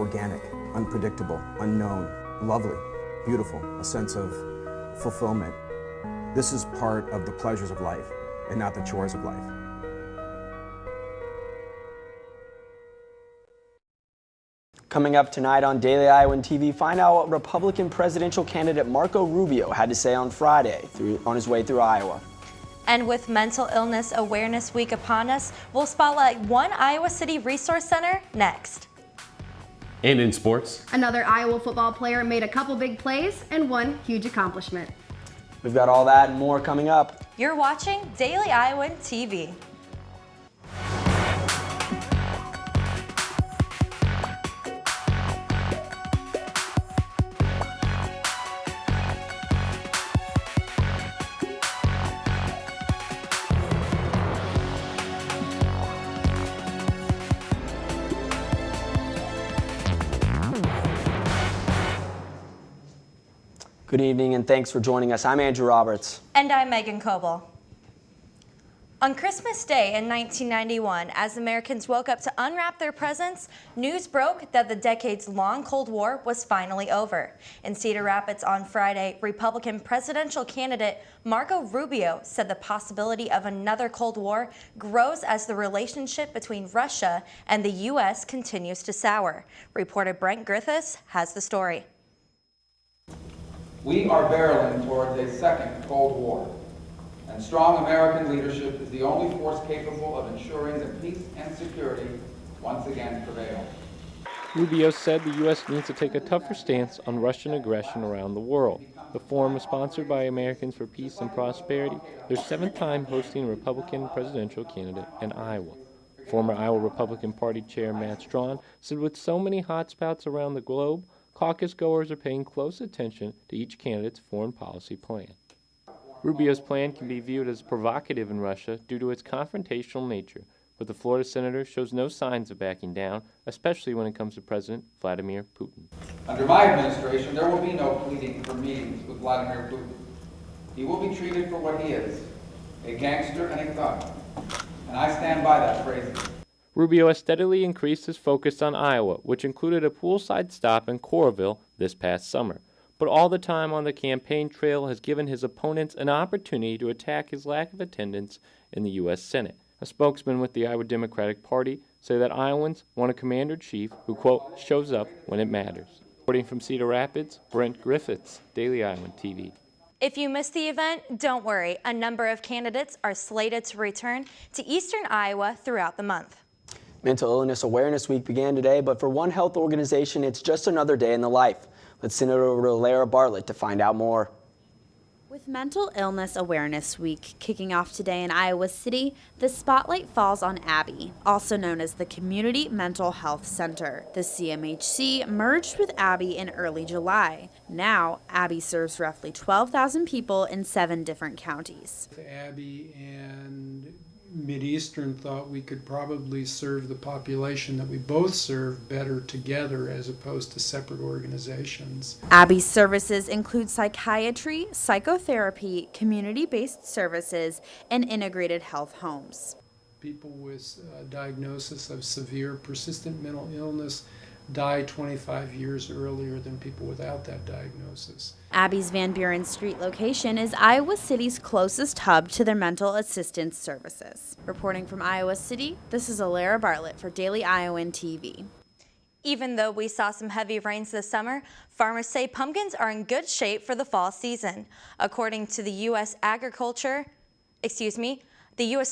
organic, unpredictable, unknown, lovely, beautiful, a sense of fulfillment. This is part of the pleasures of life and not the chores of life. Coming up tonight on Daily Iowan TV, find out what Republican presidential candidate Marco Rubio had to say on Friday on his way through Iowa. And with Mental Illness Awareness Week upon us, we'll spotlight one Iowa City Resource Center next. And in sports, another Iowa football player made a couple big plays and one huge accomplishment. We've got all that and more coming up. You're watching Daily Iowan TV. Good evening and thanks for joining us. I'm Andrew Roberts. And I'm Megan Coble. On Christmas Day in 1991, as Americans woke up to unwrap their presents, news broke that the decades-long Cold War was finally over. In Cedar Rapids on Friday, Republican presidential candidate Marco Rubio said the possibility of another Cold War grows as the relationship between Russia and the U.S. continues to sour. Reporter Brent Griffiths has the story. We are barreling towards a second Cold War, and strong American leadership is the only force capable of ensuring that peace and security once again prevail. Rubio said the U.S. needs to take a tougher stance on Russian aggression around the world. The forum was sponsored by Americans for Peace and Prosperity, their 7th time hosting a Republican presidential candidate in Iowa. Former Iowa Republican Party Chair Matt Strawn said with so many hotspots around the globe, caucus goers are paying close attention to each candidate's foreign policy plan. Rubio's plan can be viewed as provocative in Russia due to its confrontational nature, but the Florida senator shows no signs of backing down, especially when it comes to President Vladimir Putin. Under my administration, there will be no pleading for meetings with Vladimir Putin. He will be treated for what he is, a gangster and a thug, and I stand by that phrasing. Rubio has steadily increased his focus on Iowa, which included a poolside stop in Coralville this past summer. But all the time on the campaign trail has given his opponents an opportunity to attack his lack of attendance in the U.S. Senate. A spokesman with the Iowa Democratic Party said that Iowans want a commander-in-chief who, quote, shows up when it matters. Reporting from Cedar Rapids, Brent Griffiths, Daily Iowan TV. If you missed the event, don't worry. A number of candidates are slated to return to eastern Iowa throughout the month. Mental Illness Awareness Week began today, but for one health organization, it's just another day in the life. Let's send it over to Lara Bartlett to find out more. With Mental Illness Awareness Week kicking off today in Iowa City, the spotlight falls on Abby, also known as the Community Mental Health Center. The CMHC merged with Abby in early July. Now, Abby serves roughly 12,000 people in 7 different counties. Abby and Mideastern thought we could probably serve the population that we both serve better together as opposed to separate organizations. Abby's services include psychiatry, psychotherapy, community-based services, and integrated health homes. People with diagnosis of severe persistent mental illness die 25 years earlier than people without that diagnosis. Abby's Van Buren Street location is Iowa City's closest hub to their mental assistance services. Reporting from Iowa City, this is Lara Bartlett for Daily Iowan TV. Even though we saw some heavy rains this summer, farmers say pumpkins are in good shape for the fall season. According to the U.S.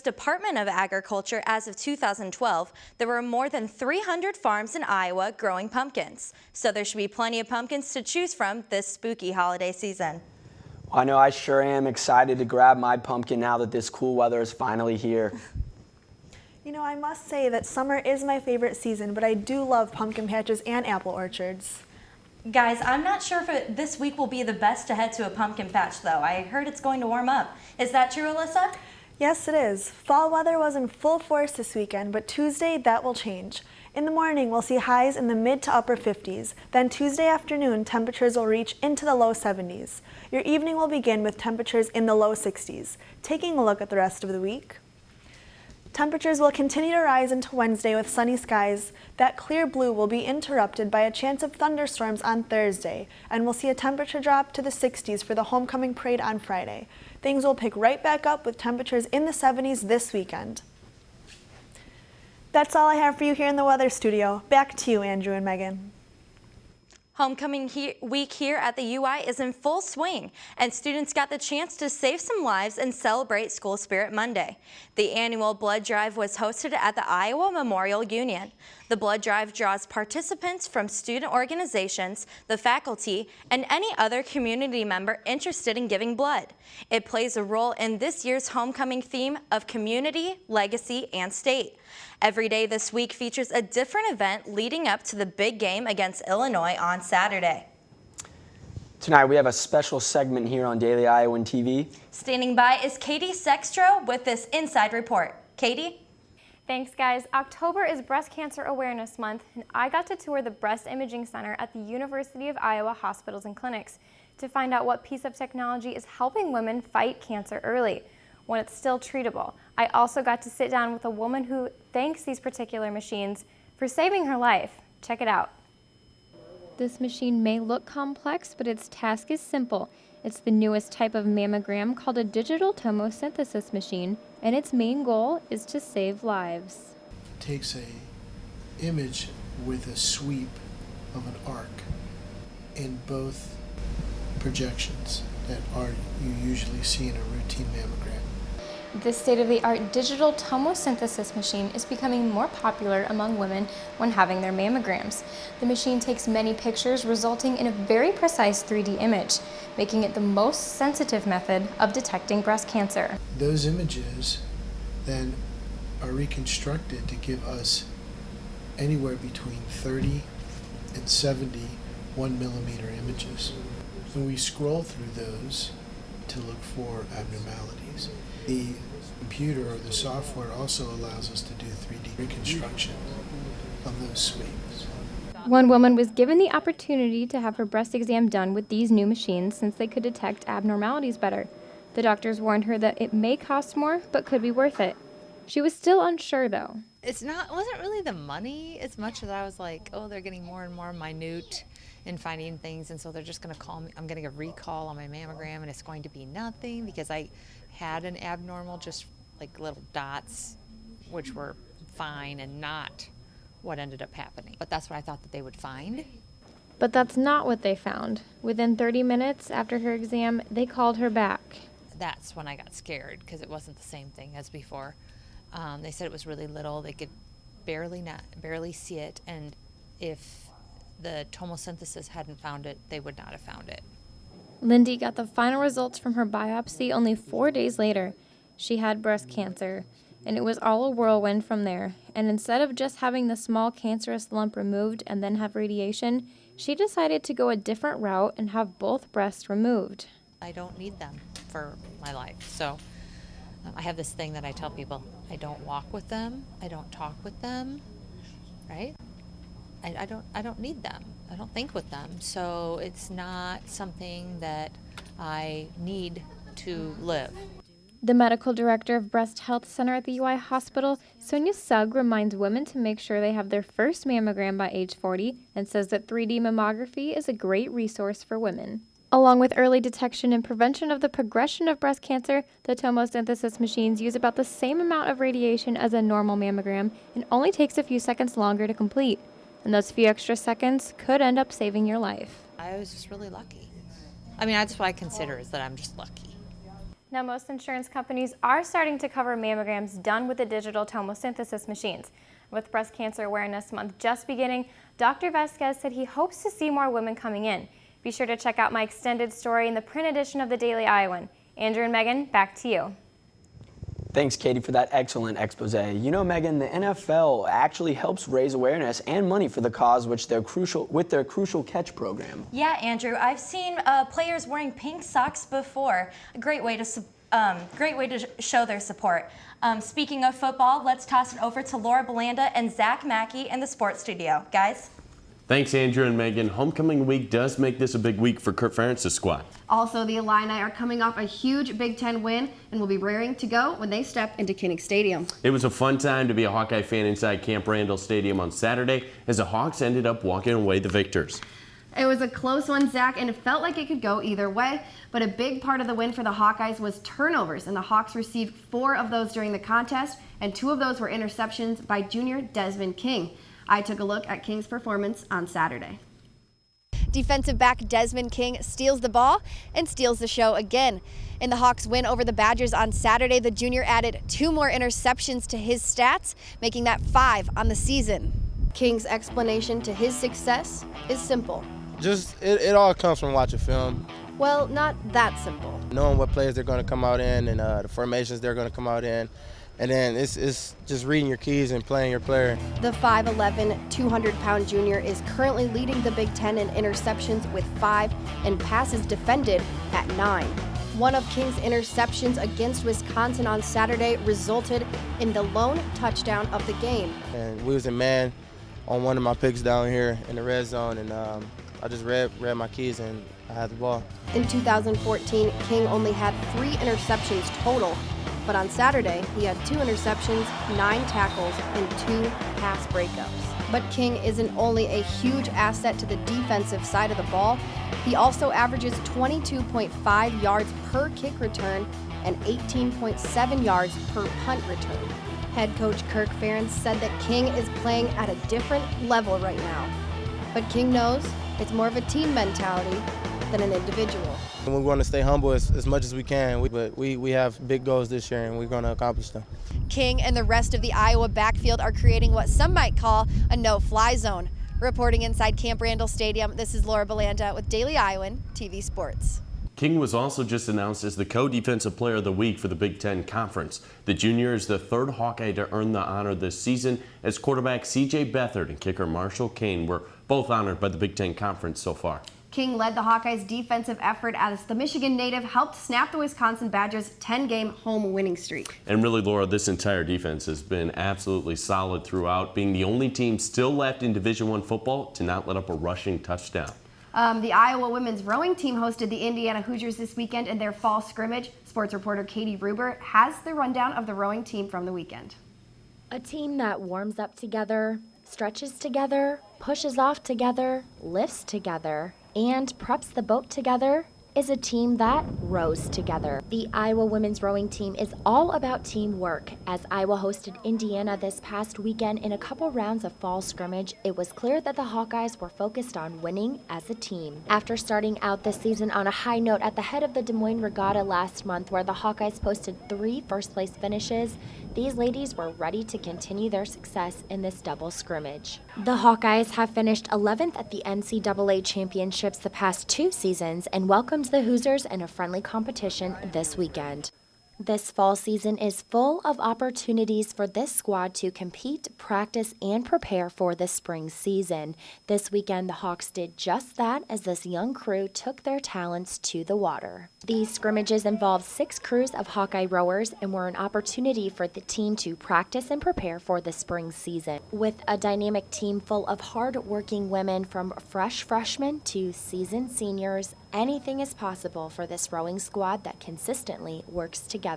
Department of Agriculture, as of 2012, there were more than 300 farms in Iowa growing pumpkins. So there should be plenty of pumpkins to choose from this spooky holiday season. Well, I know I sure am excited to grab my pumpkin now that this cool weather is finally here. You know, I must say that summer is my favorite season, but I do love pumpkin patches and apple orchards. Guys, I'm not sure if this week will be the best to head to a pumpkin patch, though. I heard it's going to warm up. Is that true, Alyssa? Yes, it is. Fall weather was in full force this weekend, but Tuesday that will change. In the morning, we'll see highs in the mid to upper 50s. Then Tuesday afternoon, temperatures will reach into the low 70s. Your evening will begin with temperatures in the low 60s. Taking a look at the rest of the week. Temperatures will continue to rise into Wednesday with sunny skies. That clear blue will be interrupted by a chance of thunderstorms on Thursday, and we'll see a temperature drop to the 60s for the homecoming parade on Friday. Things will pick right back up with temperatures in the 70s this weekend. That's all I have for you here in the weather studio. Back to you, Andrew and Megan. Homecoming week here at the UI is in full swing, and students got the chance to save some lives and celebrate School Spirit Monday. The annual blood drive was hosted at the Iowa Memorial Union. The blood drive draws participants from student organizations, the faculty, and any other community member interested in giving blood. It plays a role in this year's homecoming theme of community, legacy, and state. Every day this week features a different event leading up to the big game against Illinois on Saturday. Tonight we have a special segment here on Daily Iowan TV. Standing by is Katie Sextro with this Inside Report. Katie? Thanks, guys. October is Breast Cancer Awareness Month, and I got to tour the Breast Imaging Center at the University of Iowa Hospitals and Clinics to find out what piece of technology is helping women fight cancer early, when it's still treatable. I also got to sit down with a woman who thanks these particular machines for saving her life. Check it out. This machine may look complex, but its task is simple. It's the newest type of mammogram called a digital tomosynthesis machine, and its main goal is to save lives. It takes an image with a sweep of an arc in both projections that you usually see in a routine mammogram. This state-of-the-art digital tomosynthesis machine is becoming more popular among women when having their mammograms. The machine takes many pictures, resulting in a very precise 3D image, making it the most sensitive method of detecting breast cancer. Those images then are reconstructed to give us anywhere between 30 and 70 1mm images. And we scroll through those to look for abnormalities. The computer or the software also allows us to do 3D reconstruction of those sweeps. One woman was given the opportunity to have her breast exam done with these new machines since they could detect abnormalities better. The doctors warned her that it may cost more, but could be worth it. She was still unsure, though. It wasn't really the money as much as I was like, oh, they're getting more and more minute in finding things, and so they're just going to call me. I'm getting a recall on my mammogram, and it's going to be nothing because I had an abnormal, just like little dots, which were fine and not what ended up happening. But that's what I thought that they would find. But that's not what they found. Within 30 minutes after her exam, they called her back. That's when I got scared because it wasn't the same thing as before. They said it was really little. They could barely see it, and if the tomosynthesis hadn't found it, they would not have found it. Lindy got the final results from her biopsy only 4 days later. She had breast cancer, and it was all a whirlwind from there. And instead of just having the small cancerous lump removed and then have radiation, she decided to go a different route and have both breasts removed. I don't need them for my life. So I have this thing that I tell people, I don't walk with them, I don't talk with them, right? I don't need them. I don't think with them. So it's not something that I need to live. The medical director of Breast Health Center at the UI Hospital, Sonia Sugg, reminds women to make sure they have their first mammogram by age 40 and says that 3D mammography is a great resource for women. Along with early detection and prevention of the progression of breast cancer, the tomosynthesis machines use about the same amount of radiation as a normal mammogram and only takes a few seconds longer to complete. And those few extra seconds could end up saving your life. I was just really lucky. I mean, that's what I consider, is that I'm just lucky. Now, most insurance companies are starting to cover mammograms done with the digital tomosynthesis machines. With Breast Cancer Awareness Month just beginning, Dr. Vasquez said he hopes to see more women coming in. Be sure to check out my extended story in the print edition of the Daily Iowan. Andrew and Megan, back to you. Thanks, Katie, for that excellent expose. You know, Megan, the NFL actually helps raise awareness and money for the cause with their Crucial Catch program. Yeah, Andrew, I've seen players wearing pink socks before. A great way to show their support. Speaking of football, let's toss it over to Laura Belanda and Zach Mackey in the sports studio. Guys? Thanks, Andrew and Megan. Homecoming week does make this a big week for Kurt Ferentz's squad. Also, the Illini are coming off a huge Big Ten win and will be raring to go when they step into Kinnick Stadium. It was a fun time to be a Hawkeye fan inside Camp Randall Stadium on Saturday as the Hawks ended up walking away the victors. It was a close one, Zach, and it felt like it could go either way, but a big part of the win for the Hawkeyes was turnovers, and the Hawks received 4 of those during the contest, and 2 of those were interceptions by junior Desmond King. I took a look at King's performance on Saturday. Defensive back Desmond King steals the ball and steals the show again. In the Hawks' win over the Badgers on Saturday, the junior added 2 more interceptions to his stats, making that 5 on the season. King's explanation to his success is simple. Just, it all comes from watching film. Well, not that simple. Knowing what plays they're going to come out in and the formations they're going to come out in. And then it's just reading your keys and playing your player. The 5'11", 200-pound junior is currently leading the Big Ten in interceptions with 5 and passes defended at 9. One of King's interceptions against Wisconsin on Saturday resulted in the lone touchdown of the game. And we was in man on one of my picks down here in the red zone, and I just read my keys and I had the ball. In 2014, King only had 3 interceptions total. But on Saturday, he had 2 interceptions, 9 tackles, and 2 pass breakups. But King isn't only a huge asset to the defensive side of the ball, he also averages 22.5 yards per kick return and 18.7 yards per punt return. Head coach Kirk Ferentz said that King is playing at a different level right now. But King knows it's more of a team mentality than an individual. And we want to stay humble as much as we can, but we have big goals this year and we're going to accomplish them. King and the rest of the Iowa backfield are creating what some might call a no-fly zone. Reporting inside Camp Randall Stadium, this is Laura Belanda with Daily Iowan TV Sports. King was also just announced as the co-defensive player of the week for the Big Ten Conference. The junior is the 3rd Hawkeye to earn the honor this season, as quarterback C.J. Beathard and kicker Marshall Kane were both honored by the Big Ten Conference so far. King led the Hawkeyes' defensive effort as the Michigan native helped snap the Wisconsin Badgers' 10-game home winning streak. And really, Laura, this entire defense has been absolutely solid throughout, being the only team still left in Division I football to not let up a rushing touchdown. The Iowa women's rowing team hosted the Indiana Hoosiers this weekend in their fall scrimmage. Sports reporter Katie Rubio has the rundown of the rowing team from the weekend. A team that warms up together, stretches together, pushes off together, lifts together, and preps the boat together is a team that rows together. The Iowa women's rowing team is all about teamwork. As Iowa hosted Indiana this past weekend in a couple rounds of fall scrimmage, it was clear that the Hawkeyes were focused on winning as a team. After starting out the season on a high note at the head of the Des Moines Regatta last month, where the Hawkeyes posted 3 first-place finishes, these ladies were ready to continue their success in this double scrimmage. The Hawkeyes have finished 11th at the NCAA championships the past 2 seasons and welcomed the Hoosiers in a friendly competition this weekend. This fall season is full of opportunities for this squad to compete, practice, and prepare for the spring season. This weekend, the Hawks did just that as this young crew took their talents to the water. These scrimmages involved 6 crews of Hawkeye rowers and were an opportunity for the team to practice and prepare for the spring season. With a dynamic team full of hard-working women from fresh freshmen to seasoned seniors, anything is possible for this rowing squad that consistently works together.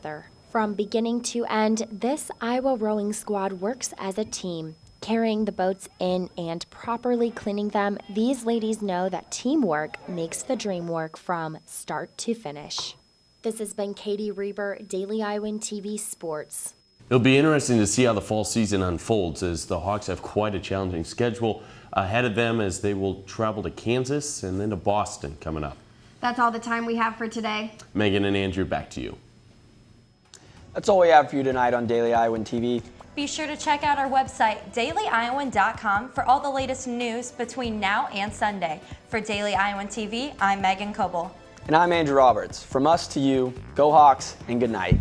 From beginning to end, this Iowa rowing squad works as a team. Carrying the boats in and properly cleaning them, these ladies know that teamwork makes the dream work from start to finish. This has been Katie Reber, Daily Iowan TV Sports. It'll be interesting to see how the fall season unfolds, as the Hawks have quite a challenging schedule ahead of them, as they will travel to Kansas and then to Boston coming up. That's all the time we have for today. Megan and Andrew, back to you. That's all we have for you tonight on Daily Iowan TV. Be sure to check out our website, dailyiowan.com, for all the latest news between now and Sunday. For Daily Iowan TV, I'm Megan Coble. And I'm Andrew Roberts. From us to you, go Hawks and good night.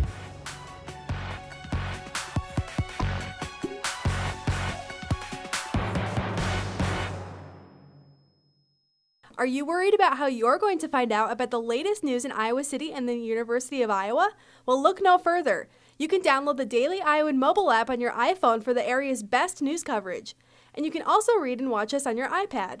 Are you worried about how you're going to find out about the latest news in Iowa City and the University of Iowa? Well, look no further. You can download the Daily Iowan mobile app on your iPhone for the area's best news coverage. And you can also read and watch us on your iPad.